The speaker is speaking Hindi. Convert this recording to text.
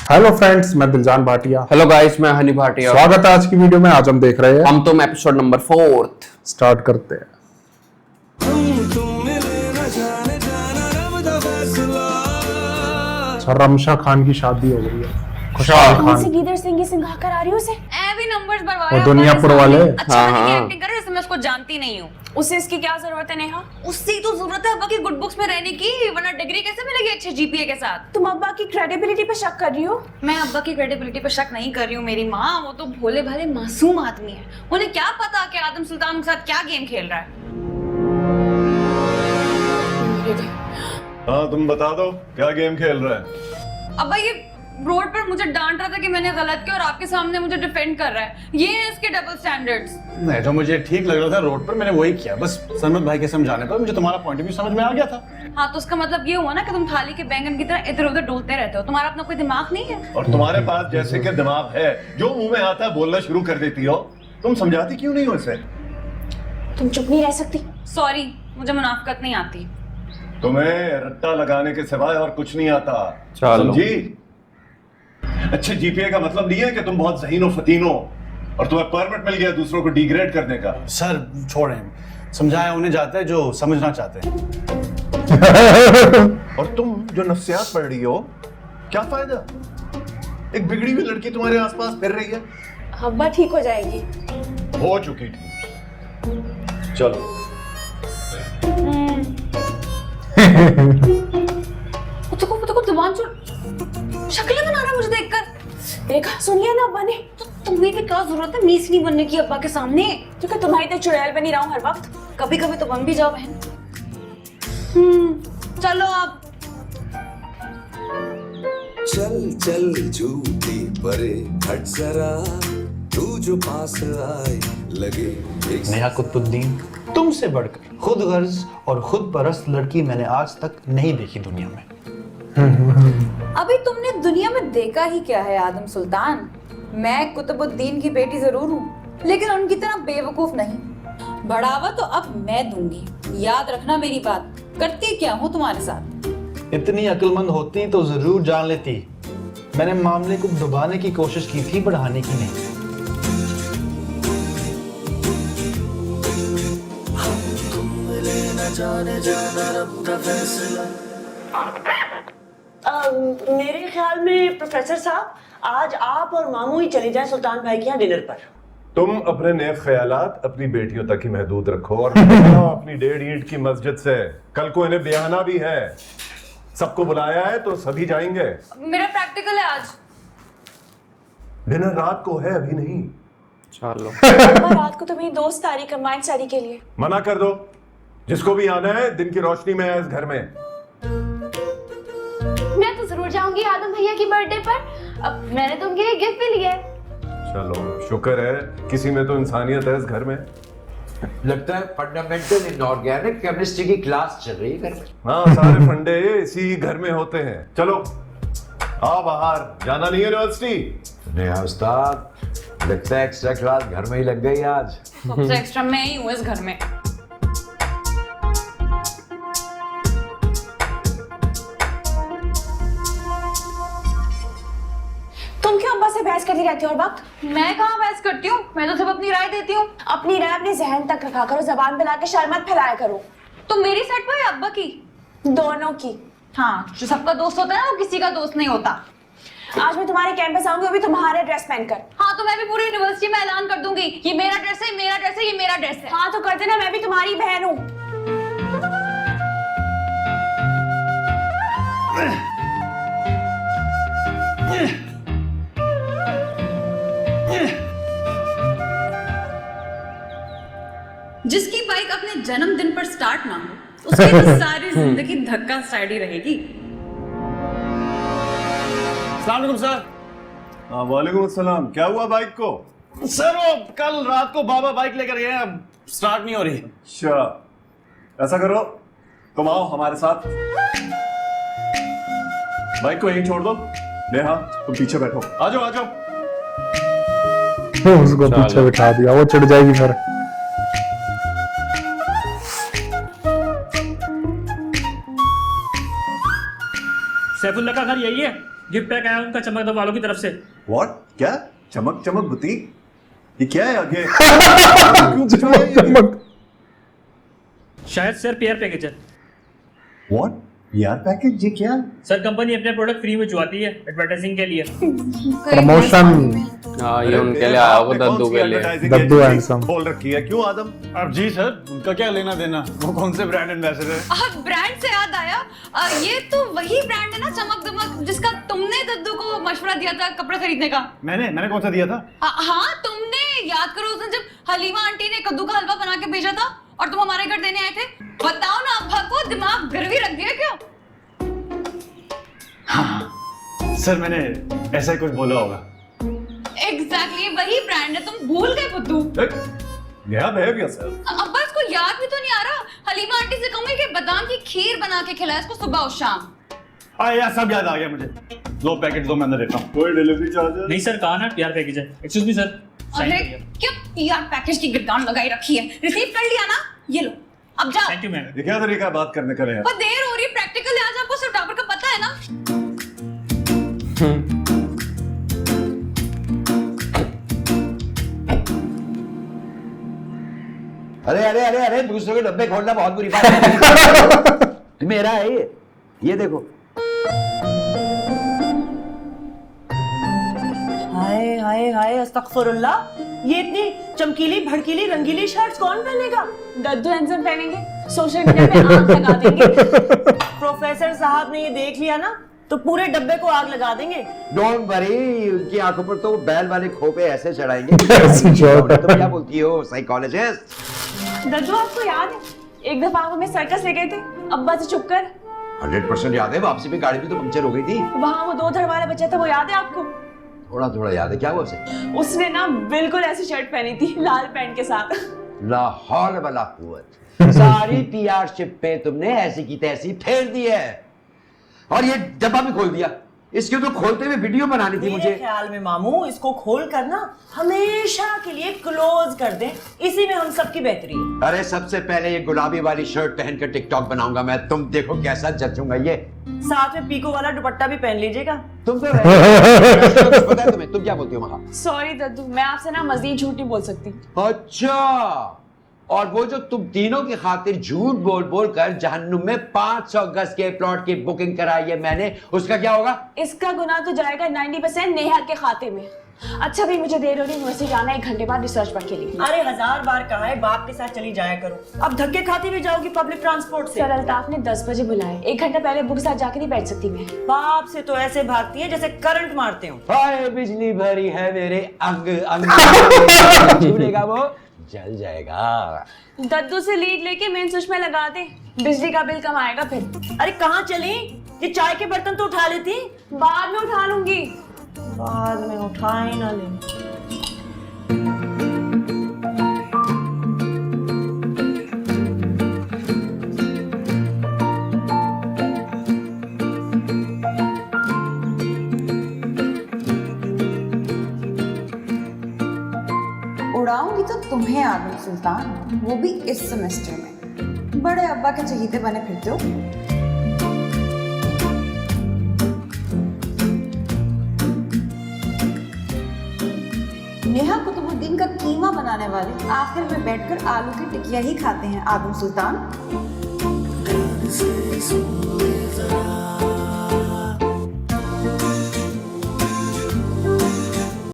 हेलो फ्रेंड्स, मैं दिलजान भाटिया। हेलो गाइस, मैं हनी भाटिया। स्वागत है आज की वीडियो में। आज हम देख रहे हैं हम तुम एपिसोड नंबर 4। स्टार्ट करते हैं। अच्छा, रमशा खान की शादी हो गई है। खुशहाल खान से गीदड़ सिंह सिंघा कर आ रही हूँ उसे। भी नंबर्स बढ़वाए और दुनियापुर वाले। अच्छा हाँ, मैंने हाँ। एक्टिंग कर जैसे मैं उसको जानती नहीं हूँ। उसे इसकी क्या जरूरत है नेहा? उससे ही तो जरूरत है अब्बा की गुड बुक्स में रहने की, वरना डिग्री कैसे मिलेगी अच्छे जीपीए के साथ। तुम अब्बा की क्रेडिबिलिटी पे शक कर रही हो? मैं अब्बा की क्रेडिबिलिटी पर शक नहीं कर रही हूँ मेरी माँ, वो तो भोले भाले मासूम आदमी है। उन्हें क्या पता कि आदम सुल्तान के साथ क्या गेम खेल रहा है। हाँ, तुम बता दो क्या गेम खेल रहा है। अब्बा ये रोड पर मुझे डांट रहा था कि मैंने गलत किया और आपके सामने मुझे डिफेंड कर रहा है। ये है इसके डबल स्टैंडर्ड्स। नहीं, जो मुझे ठीक लग रहा था रोड पर मैंने वही किया। बस सरमत भाई के समझाने पर मुझे तुम्हारा पॉइंट ऑफ व्यू समझ में आ गया था। हाँ, तो उसका मतलब ये हुआ ना कि तुम थाली के बैंगन की तरह इधर उधर डोलते रहते हो। तुम्हारा अपना कोई दिमाग नहीं है। और तुम्हारे पास जैसे कि दिमाग है, जो मुंह में आता है बोलना शुरू कर देती हो। तुम समझाती क्यों नहीं हो इसे? तुम चुप नहीं रह सकती? सॉरी, मुझे मुनाफकत नहीं आती। तुम्हें रट्टा लगाने के सिवाय और कुछ नहीं आता, चलो। समझी? अच्छे जीपीए का मतलब नहीं है कि तुम बहुत ज़हीन हो, फतीन हो और तुम्हें परमिट मिल गया दूसरों को डिग्रेड करने का। सर छोड़ें, समझाया उन्हें जाता है जो समझना चाहते हैं। और तुम जो नफ्सियात पढ़ रही हो, क्या फायदा? एक बिगड़ी हुई लड़की तुम्हारे आसपास फिर रही है। अब्बा ठीक हो जाएगी। हो चुकी थी। चलो। देखो जुबान चोर शक्लें बना रहा है मुझे देखकर। देखा, सुन लिया ना अब्बा ने। तो तुम्हें भी क्या जरूरत है मीस नहीं बनने की अब्बा के सामने? क्योंकि तुम्हारी तो चुड़ैल बनी रहा हूँ हर वक्त। कभी कभी तो बन भी जाओ बहन। चलो अब। चल चल झूठी परे हट जरा, तू जो पास आए लगे एक नेहा कुतुबुद्दीन, तुमसे बढ़कर खुद गर्ज और खुद परस्त लड़की मैंने आज तक नहीं देखी दुनिया में। अभी तुमने दुनिया में देखा ही क्या है आदम सुल्तान? मैं कुतुबुद्दीन की बेटी जरूर हूँ, लेकिन उनकी तरह बेवकूफ नहीं। बढ़ावा तो अब मैं दूंगी, याद रखना मेरी बात। करती क्या हूँ तुम्हारे साथ। इतनी अक्लमंद होती तो जरूर जान लेती। मैंने मामले को दबाने की कोशिश की थी, बढ़ाने की नहीं। मेरे ख्याल में प्रोफेसर साहब, आज आप और मामू ही चले जाएं सुल्तान भाई के यहाँ डिनर पर। तुम अपने नेक ख्यालात अपनी बेटियों तक ही महदूद रखो और अपनी 1.5 ईंट की मस्जिद से। कल को इन्हें ब्याहना भी है, सबको बुलाया है तो सभी जाएंगे। मेरा प्रैक्टिकल है आज। डिनर रात को है, अभी नहीं। चलो। अब्बा रात को तो मेरी दोस्त आ रही कंबाइंड स्टडी के लिए। मना कर दो, जिसको भी आना है दिन की रोशनी में है इस घर में। मैं तो जरूर जाऊंगी आदम भैया की बर्थडे पर। अब मैंने तो उनके लिए गिफ्ट भी लिया है। चलो, शुक्र है किसी में तो इंसानियत है इस घर में। लगता है फंडामेंटल इनऑर्गेनिक केमिस्ट्री की क्लास चल रही है घर में। हाँ, सारे फंडे इसी घर में होते हैं। चलो आओ बाहर, जाना नहीं यूनिवर्सिटी। नेहा उस्ताद, लगता है एक्स्ट्रा क्लास घर में ही लग गई आज। सबसे एक्स्ट्रा मैं ही हूँ इस घर में। तुम क्यों अब्बा से बहस करती रहती हो हर वक्त? मैं कहाँ बहस करती हूँ, मैं तो सिर्फ अपनी राय देती हूँ। अपनी राय अपने जहन तक रखा करो, जबान पे लाके शर मत फैलाया करो। तो मेरी साइड पर या अब्बा की? दोनों की। हाँ, जो सबका दोस्त होता है ना वो किसी का दोस्त नहीं होता। आज मैं तुम्हारे कैंपस आऊंगी, वो भी तुम्हारे ड्रेस पहनकर। हाँ, तो मैं भी पूरी यूनिवर्सिटी में ऐलान कर दूंगी, ये मेरा ड्रेस है, मेरा ड्रेस है, ये मेरा ड्रेस है। हाँ तो कर देना, मैं भी तुम्हारी बहन हूँ। जिसकी बाइक अपने जन्मदिन पर स्टार्ट ना हो, उसकी तो सारी जिंदगी धक्का स्टार्ट रहेगी। अस्सलाम वालेकुम सर। वालेकुम अस्सलाम। क्या हुआ बाइक को? सर वो कल रात को बाबा बाइक लेकर गए हैं, अब स्टार्ट नहीं हो रही। अच्छा, ऐसा करो, तुम आओ हमारे साथ, बाइक को यहीं छोड़ दो। नेहा, तुम पीछे बैठो। आ जाओ आ जाओ। उसको पीछे बिठा दिया, वो चिढ़ जाएगी फिर। सैफुल्ला का घर यही है? गिफ्ट पैक आया उनका चमक दब वालों की तरफ से। व्हाट? क्या? चमक चमक बुटीक? ये क्या है आगे? क्यों भिजवाया ये? चमक शायद सर पीआर पैकेज है। व्हाट? यार पैकेज ये क्या? सर कंपनी अपने प्रोडक्ट फ्री में चुआती है एडवर्टाइजिंग के लिए। प्रमोशन। हाँ ये उनके लिए आया होगा, दद्दू के लिए। दद्दू हैंडसम खोल रखी है क्यों आदम? अब जी सर, उनका क्या लेना देना, वो कौन से ब्रांड एम्बेसडर है? ब्रांड से याद आया, ये तो वही ब्रांड है ना चमक दमक, जिसका तुमने दद्दू को मशवरा दिया था कपड़े खरीदने का। मैंने कौन सा दिया था? हाँ तुमने, याद करो उस दिन जब हलीमा आंटी ने कद्दू का हलवा बना के भेजा था और तुम हमारे घर देने आए थे। बताओ ना अब्बा को दिमाग गिरवी रख दिया क्या? हाँ सर, मैंने ऐसा ही कुछ बोला होगा। एग्जैक्टली वही ब्रांड है, तुम भूल गए बुद्धू। गया बिहेवियर सर। अब्बा इसको याद भी तो नहीं आ रहा। हलीमा आंटी से कहूंगी कि बादाम की खीर बना के खिलाए इसको सुबह और शाम। हाँ यार, सब याद आ गया मुझे। लो पैकेट दो, मैं अंदर देता हूँ। कोई डिलीवरी चार्ज नहीं सर, कहा ना पीआर पैकेज है। Excuse me sir. अरे क्या पीआर पैकेज की गिरदान लगाई रखी है? रिसीव कर लिया ना, ये लो अब जाओ। Thank you ma'am. ये क्या तरीका है बात करने का यार? बहुत देर हो रही है, प्रैक्टिकल है आज, आपको सिर्फ टावर का पता है ना। अरे अरे अरे अरे, दूसरों के डब्बे खोलना बहुत बुरी बात है। मेरा है ये देखो। हाय हाय हाय, अस्तगफुरुल्लाह, ये इतनी चमकीली भड़कीली रंगीली शर्ट्स कौन पहनेगा? दद्दू हैंडसम पहनेंगे, सोशल मीडिया पे आग लगा देंगे। प्रोफेसर साहब ने ये देख लिया ना तो पूरे डब्बे को आग लगा देंगे। डोंट वरी, उनकी आंखों पर तो बैल वाले खोपे ऐसे चढ़ाएंगे। तुम क्या बोलती हो साइकोलॉजिस्ट? दद्दू आपको याद है एक दफा आप हमें सर्कस ले गए थे अब्बा से छुप कर? 100% याद है, वापसी में गाड़ी भी तो पंक्चर हो गई थी। वहाँ वो 2 धड़ वाला बच्चा था, वो याद है आपको? थोड़ा थोड़ा याद है। क्या हुआ उसे? उसने ना बिल्कुल ऐसी शर्ट पहनी थी लाल पैंट के साथ। ला हौल वला कुव्वत। सारी पीआर शिप पे तुमने ऐसी की तैसी फेर दी है, और ये डब्बा भी खोल दिया। इसके तो खोलते हुए वीडियो बनानी थी मुझे। मेरे ख्याल में मामू इसको खोल कर ना हमेशा के लिए क्लोज कर दें, इसी में हम सबकी बेहतरी है। अरे सबसे पहले ये गुलाबी वाली शर्ट पहनकर टिकटॉक बनाऊंगा मैं, तुम देखो कैसा जचूंगा। ये साथ में पीको वाला दुपट्टा भी पहन लीजिएगा। तुम तो पता है तुम्हें, तुम क्या बोलती हो महा? सॉरी दद्दू, मैं आपसे ना मजीद झूठ नहीं बोल सकती। अच्छा, और वो जो तुम तीनों की खातिर झूठ बोल बोल कर जहन्नुम में 500 गज के प्लॉट की बुकिंग कराई है मैंने, उसका क्या होगा? इसका गुनाह तो जाएगा 90% नेहा के खाते में। अच्छा भी मुझे देर हो रही, मुझसे जाना 1 घंटे बाद रिसर्च वर्क के लिए। अरे 1000 बार कहा है बाप के साथ चली जाया करो, अब धक्के खाती भी जाओगी पब्लिक ट्रांसपोर्ट से। सर अल्ताफ ने 10 बजे बुलाए, 1 घंटा पहले बुक साथ जाकर नहीं बैठ सकती मैं। बाप से तो ऐसे भागती है जैसे करंट मारते हो। हाय बिजली भरी है मेरे अंग अंग, छूलेगा वो जल जाएगा। दद्दू से लीड लेके मेन स्विच में लगा दे, बिजली का बिल कम आएगा फिर। अरे कहाँ चली? ये चाय के बर्तन तो उठा लेती। बाद में उठा लूंगी। बाद में उठा ही ना ले। उड़ाऊंगी तो तुम्हें आदम सुल्तान, वो भी इस सेमेस्टर में। बड़े अब्बा के चहीते बने फिरते हो। नेहा कुतुबुद्दीन का कीमा बनाने वाले आखिर में बैठकर आलू की टिकिया ही खाते हैं आदम सुल्तान।